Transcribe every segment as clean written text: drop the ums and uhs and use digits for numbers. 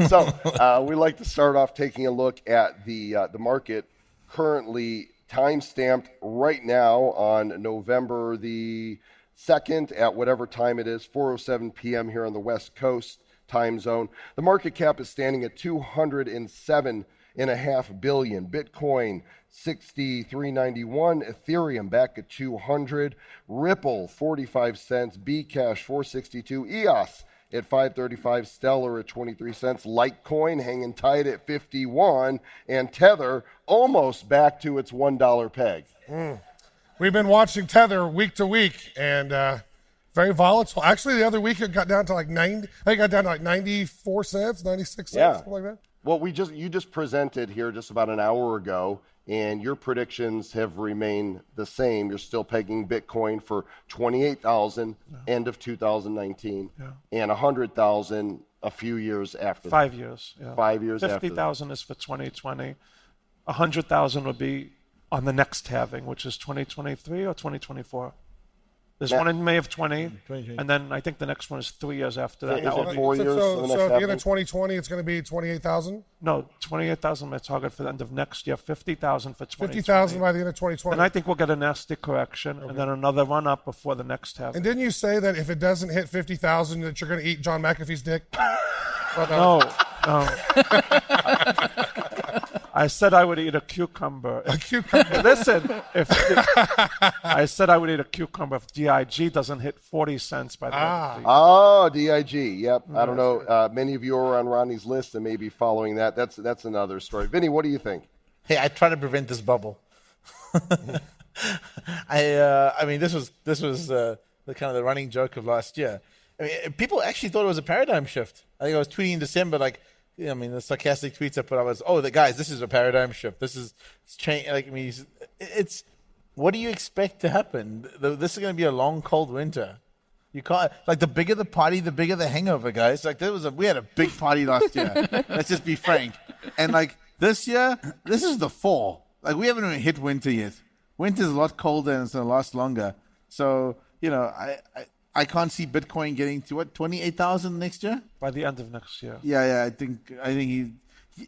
So we like to start off taking a look at the market currently time-stamped right now on November the 2nd at whatever time it is, 4:07 p.m. here on the West Coast time zone. The market cap is standing at $207.5 billion. Bitcoin 63.91, Ethereum back at 200, Ripple 45 cents, Bcash 462, EOS at 535, Stellar at 23 cents, Litecoin hanging tight at 51, and Tether almost back to its $1 peg. We've been watching Tether week to week, and very volatile. Actually, the other week it got down to like 90. I think it got down to like 94 cents, 96 cents, something like that. Well, you just presented here just about an hour ago, and your predictions have remained the same. You're still pegging Bitcoin for 28,000 end of 2019 and 100,000 a few years after. 5 years. Yeah. 5 years 50, after. 50,000 is for 2020. 100,000 would be on the next halving, which is 2023 or 2024. There's one in May of 20, and then I think the next one is 3 years after that. Is it 4 years? So at the end of 2020, it's going to be 28,000? No, 28,000 my target for the end of next year, 50,000 for 2020. 50,000 by the end of 2020. And I think we'll get a nasty correction, and then another run-up before the next halving. And didn't you say that if it doesn't hit 50,000 that you're going to eat John McAfee's dick? No. I said I would eat a cucumber. A cucumber. Listen, I said I would eat a cucumber if DIG doesn't hit 40 cents by the end of the year. Oh, DIG. Yep. I don't know. Many of you are on Ronnie's list and may be following that. That's another story. Vinny, what do you think? Hey, I try to prevent this bubble. I mean, this was the kind of the running joke of last year. I mean, people actually thought it was a paradigm shift. I think I was tweeting in December, like, I mean, the sarcastic tweets I put out was, guys, this is a paradigm shift. This is change. Like, I mean, it's what do you expect to happen? This is going to be a long, cold winter. You can't, like, the bigger the party, the bigger the hangover, guys. Like, we had a big party last year. Let's just be frank. And like this year, this is the fall. Like, we haven't even hit winter yet. Winter's a lot colder and it's going to last longer. So, you know, I can't see Bitcoin getting to 28,000 next year? By the end of next year. Yeah, I think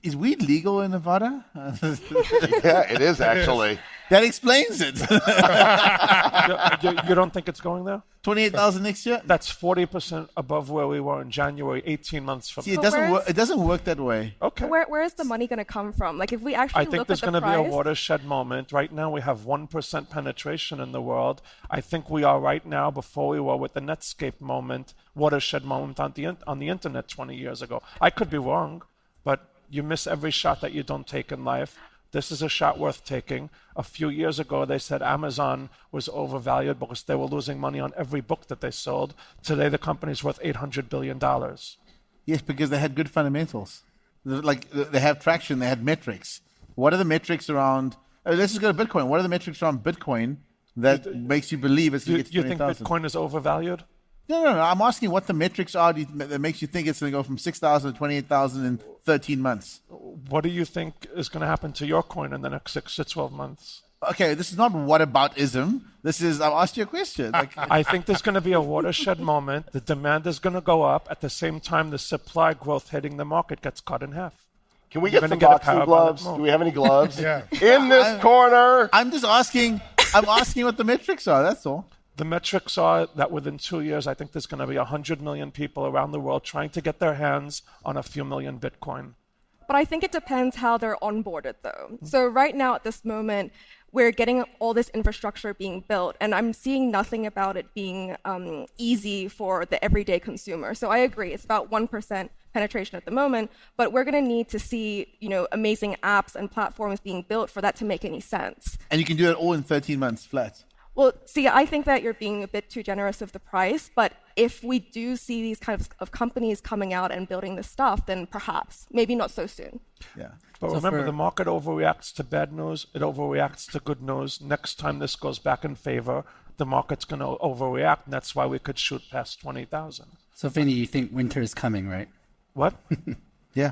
is weed legal in Nevada? Yeah, it is actually. That explains it. You don't think it's going there? 28,000 next year? That's 40% above where we were in January, 18 months from now. See, it doesn't work that way. Okay. Where is the money going to come from? Like, if we actually I think there's going to be a watershed moment. Right now, we have 1% penetration in the world. I think we are right now, before we were with the Netscape moment, watershed moment on the internet 20 years ago. I could be wrong, but you miss every shot that you don't take in life. This is a shot worth taking. A few years ago, they said Amazon was overvalued because they were losing money on every book that they sold. Today, the company's worth $800 billion. Yes, because they had good fundamentals. Like, they have traction, they had metrics. What are the metrics around... let's just go to Bitcoin. What are the metrics around Bitcoin that makes you believe it's going to get to 20,000? You think Bitcoin is overvalued? No. I'm asking what the metrics are that makes you think it's going to go from 6,000 to 28,000 in 13 months. What do you think is going to happen to your coin in the next 6 to 12 months? Okay, this is not whataboutism. This is, I'll ask you a question. I think there's going to be a watershed moment. The demand is going to go up. At the same time, the supply growth hitting the market gets cut in half. Can we get some boxing gloves? Do we have any gloves? Yeah. In this corner. I'm just asking. I'm asking what the metrics are. That's all. The metrics are that within 2 years, I think there's going to be 100 million people around the world trying to get their hands on a few million Bitcoin. But I think it depends how they're onboarded, though. So right now, at this moment, we're getting all this infrastructure being built, and I'm seeing nothing about it being easy for the everyday consumer. So I agree, it's about 1% penetration at the moment, but we're going to need to see, amazing apps and platforms being built for that to make any sense. And you can do that all in 13 months flat. Well, see, I think that you're being a bit too generous with the price, but if we do see these kinds of companies coming out and building this stuff, then perhaps, maybe not so soon. Yeah. But remember, the market overreacts to bad news, it overreacts to good news. Next time this goes back in favor, the market's going to overreact, and that's why we could shoot past 20,000. So, Vinny, you think winter is coming, right? What? Yeah.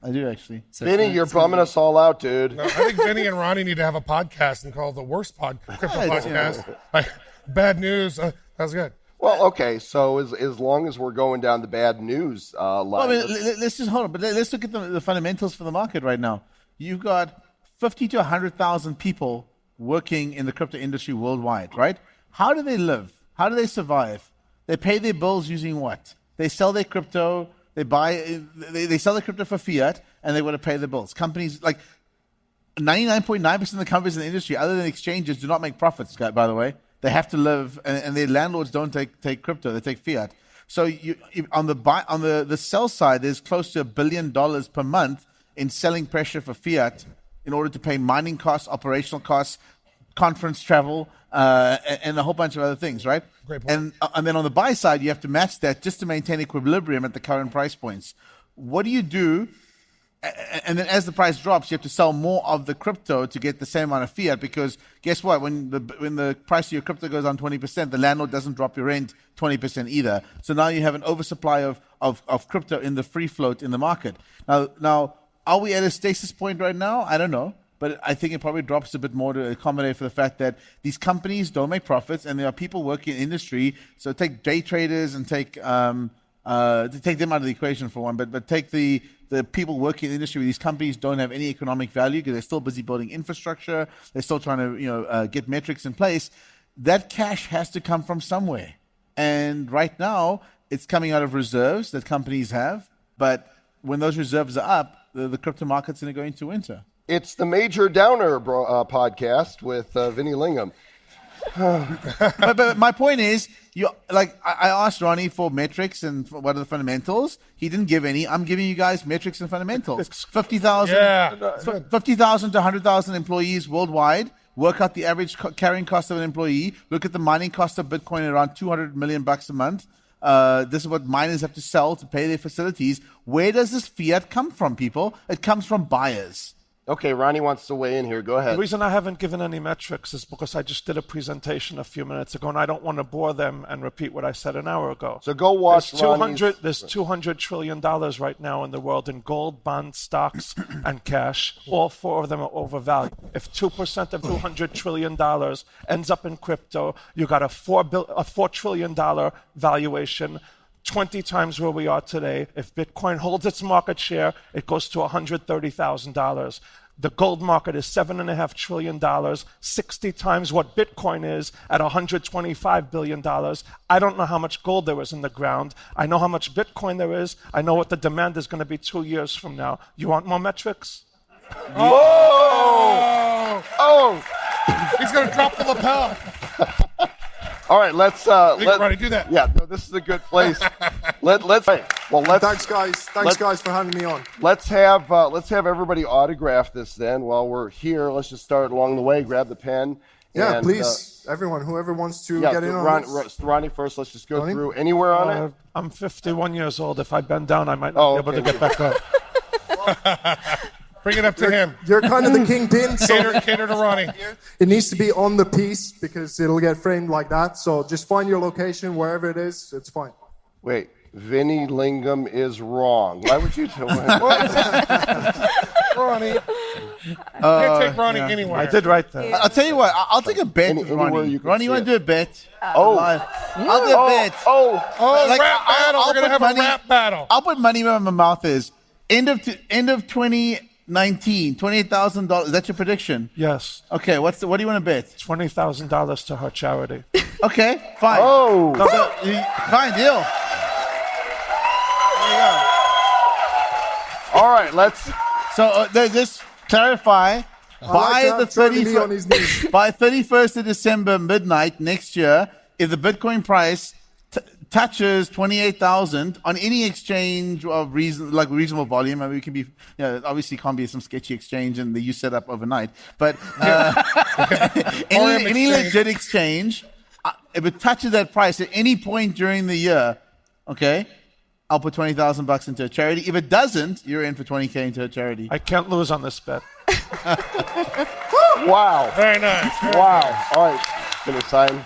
I do, actually. So Vinny, you're bumming us all out, dude. No, I think Vinny and Ronnie need to have a podcast and call it the worst crypto podcast. Like, bad news. That's good. Well, okay. So as long as we're going down the bad news line, Well, I mean, let's just hold on. But let's look at the fundamentals for the market right now. You've got 50 to 100,000 people working in the crypto industry worldwide, right? How do they live? How do they survive? They pay their bills using what? They sell their crypto. They sell their crypto for fiat, and they want to pay their bills. Companies like 99.9% of the companies in the industry, other than exchanges, do not make profits. By the way, they have to live, and their landlords don't take crypto; they take fiat. So on the sell side, there's close to $1 billion per month in selling pressure for fiat in order to pay mining costs, operational costs, conference travel, and a whole bunch of other things, right? Great point. And then on the buy side, you have to match that just to maintain equilibrium at the current price points. What do you do? And then as the price drops, you have to sell more of the crypto to get the same amount of fiat, because guess what? When the price of your crypto goes down 20%, the landlord doesn't drop your rent 20% either. So now you have an oversupply of crypto in the free float in the market. Now, are we at a stasis point right now? I don't know. But I think it probably drops a bit more to accommodate for the fact that these companies don't make profits, and there are people working in industry. So take day traders and take them out of the equation for one, but take the people working in the industry where these companies don't have any economic value because they're still busy building infrastructure. They're still trying to get metrics in place. That cash has to come from somewhere. And right now, it's coming out of reserves that companies have. But when those reserves are up, the crypto market's going to go into winter. It's the Major Downer podcast with Vinny Lingham. but my point is, I asked Ronnie for metrics and for what are the fundamentals. He didn't give any. I'm giving you guys metrics and fundamentals. 50,000 to 100,000 employees worldwide. Work out the average carrying cost of an employee. Look at the mining cost of Bitcoin at around $200 million a month. This is what miners have to sell to pay their facilities. Where does this fiat come from, people? It comes from buyers. Okay, Ronnie wants to weigh in here. Go ahead. The reason I haven't given any metrics is because I just did a presentation a few minutes ago, and I don't want to bore them and repeat what I said an hour ago. So go watch There's $200 trillion right now in the world in gold, bonds, stocks, and cash. All four of them are overvalued. If 2% of $200 trillion ends up in crypto, you got a $4 trillion valuation, 20 times where we are today. If Bitcoin holds its market share, it goes to $130,000. The gold market is $7.5 trillion, 60 times what Bitcoin is at $125 billion. I don't know how much gold there is in the ground. I know how much Bitcoin there is. I know what the demand is going to be 2 years from now. You want more metrics? Oh! He's going to drop the lapel. All right, let's Ronnie, do that. Yeah, no, this is a good place. Let's Thanks guys for having me on. Let's have everybody autograph this then while we're here. Let's just start along the way. Grab the pen. Yeah, and, please, everyone, whoever wants to get in on this. Ronnie first. Let's just go through anywhere on it. I'm 51 years old. If I bend down, I might not be able to get back up. Bring it up to him. You're kind of the kingpin. So Cater to Ronnie. It needs to be on the piece because it'll get framed like that. So just find your location wherever it is. It's fine. Wait, Vinny Lingham is wrong. Why would you tell him? Ronnie. Can't take Ronnie anywhere. I did right there. I'll tell you what. I'll take a bet with Ronnie. Ronnie, you want to do a bet? Oh. I'll do a bet. Rap battle. We're going to have a rap battle. I'll put money where my mouth is. End of 2019, $28,000. Is that your prediction? Yes. Okay, what do you want to bet? $20,000 to her charity. Okay, fine. Oh. Fine, deal. There you go. All right, let's. So just clarify. By 31st of December midnight next year, if the Bitcoin price touches 28,000 on any exchange of reasonable volume. I mean, it can be, obviously can't be some sketchy exchange and you set up overnight, but any legit exchange, if it touches that price at any point during the year, okay, I'll put $20,000 into a charity. If it doesn't, you're in for $20K into a charity. I can't lose on this bet. Wow. Very nice. Wow. All right. Gonna sign.